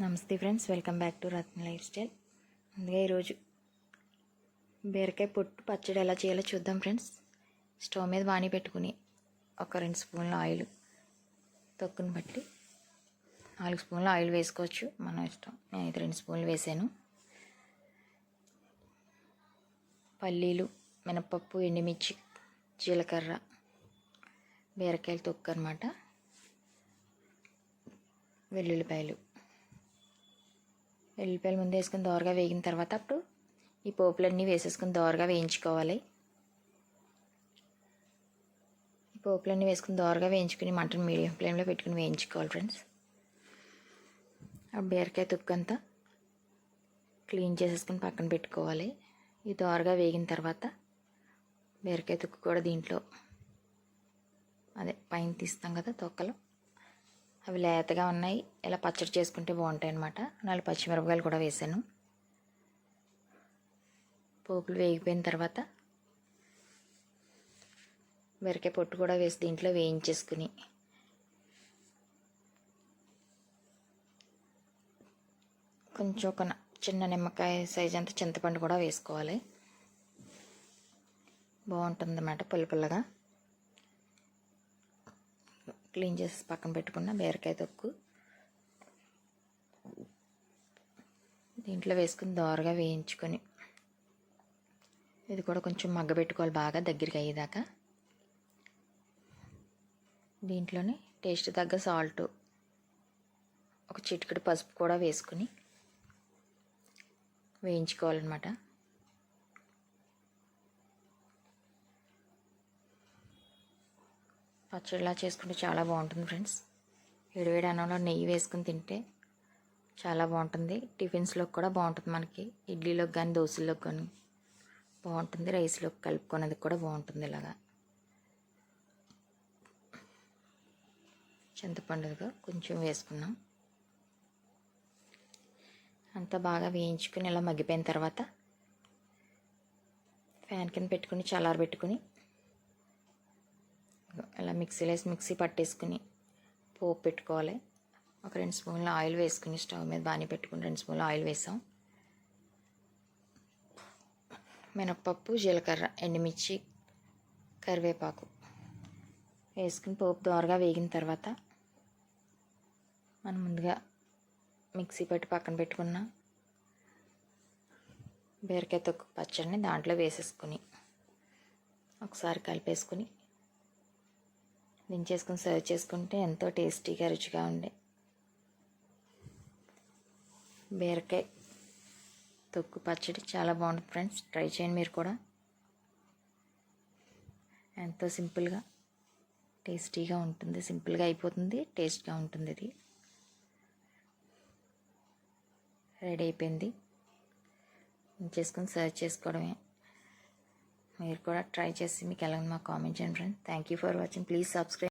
నమస్తే friends, welcome back to Ratna life style. అందుకే ఈరోజు బీరకాయ పొట్టు పచ్చడి ఎలా చేయాలో చూద్దాం ఫ్రెండ్స్. స్టవ్ మీద బాణీ పెట్టుకుని ఒక 2 స్పూన్ల ఆయిల్, తొక్కుని బట్టి 4 స్పూన్ల ఆయిల్ వేసుకోవచ్చు, మనం ఇష్టం. నేనైతే 2 స్పూన్లు వేసాను. పల్లీలు, మినపప్పు, ఎండుమిర్చి, జీలకర్ర, బీరకాయలు తొక్కు అన్నమాట, వెల్లుల్లిపాయలు ముందు వేసుకుని దోరగా వేగిన తర్వాత అప్పుడు ఈ పోపులన్నీ వేసేసుకుని దోరగా వేయించుకోవాలి. ఈ పోపులన్నీ వేసుకుని దోరగా వేయించుకుని మంటను మీడియం ఫ్లేమ్లో పెట్టుకుని వేయించుకోవాలి ఫ్రెండ్స్. ఆ బీరకాయ తొక్కంతా క్లీన్ చేసేసుకుని పక్కన పెట్టుకోవాలి. ఈ దోరగా వేగిన తర్వాత బీరకాయ తొక్కు కూడా దీంట్లో పైన తీస్తాం కదా తొక్కలు, అవి లేతగా ఉన్నాయి. ఇలా పచ్చడి చేసుకుంటే బాగుంటాయి అన్నమాట. 4 పచ్చిమిరపకాయలు కూడా వేసాను. పోపులు వేగిపోయిన తర్వాత బీరకాయ పొట్టు కూడా వేసి దీంట్లో వేయించేసుకుని కొంచెం ఒక చిన్న నిమ్మకాయ సైజ్ అంత చింతపండు కూడా వేసుకోవాలి. బాగుంటుంది అన్నమాట పుల్లపుల్లగా. క్లీన్ చేసి పక్కన పెట్టుకున్న బీరకాయ తొక్కు దీంట్లో వేసుకుని దోరగా వేయించుకొని ఇది కూడా కొంచెం మగ్గబెట్టుకోవాలి బాగా దగ్గరికి అయ్యేదాకా. దీంట్లోనే టేస్ట్ తగ్గ సాల్ట్, ఒక చిటికెడు పసుపు కూడా వేసుకుని వేయించుకోవాలన్నమాట. పచ్చడిలా చేసుకుంటే చాలా బాగుంటుంది ఫ్రెండ్స్. వేడివేడి అన్నంలో నెయ్యి వేసుకుని తింటే చాలా బాగుంటుంది. టిఫిన్స్లోకి కూడా బాగుంటుంది, మనకి ఇడ్లీలోకి కానీ దోశల్లోకి కానీ బాగుంటుంది. రైస్లోకి కలుపుకునేది కూడా బాగుంటుంది. ఇలాగా చింతపండుగా కొంచెం వేసుకున్నాం. అంతా బాగా వేయించుకుని ఇలా మగ్గిపోయిన తర్వాత ఫ్యాన్ కింద పెట్టుకుని చల్లారబెట్టుకుని ఇలా మిక్సీలో వేసి మిక్సీ పట్టేసుకుని పోపు పెట్టుకోవాలి. ఒక 2 స్పూన్ల ఆయిల్ వేసుకుని స్టవ్ మీద బాగానే పెట్టుకుని 2 స్పూన్ల ఆయిల్ వేసాం. మినపప్పు, జీలకర్ర, ఎండుమిర్చి, కరివేపాకు వేసుకుని పోపు దోరగా వేగిన తర్వాత మనం ముందుగా మిక్సీ పట్టి పక్కన పెట్టుకున్న బీరకాయ తొక్కు పచ్చడిని దాంట్లో వేసేసుకుని ఒకసారి కలిపేసుకుని దించేసుకుని సర్వ్ చేసుకుంటే ఎంతో టేస్టీగా రుచిగా ఉండే బీరకాయ తొక్కు పచ్చడి చాలా బాగుంటుంది ఫ్రెండ్స్. ట్రై చేయండి మీరు కూడా. ఎంతో సింపుల్గా టేస్టీగా ఉంటుంది. సింపుల్గా అయిపోతుంది, టేస్ట్గా ఉంటుంది. ఇది రెడీ అయిపోయింది. చేసుకుని సర్వ్ చేసుకోవడమే. మీరు కూడా ట్రై చేసి మీకు ఎలా మాకు కామెంట్ చేయండి friends. Thank you for watching. Please subscribe.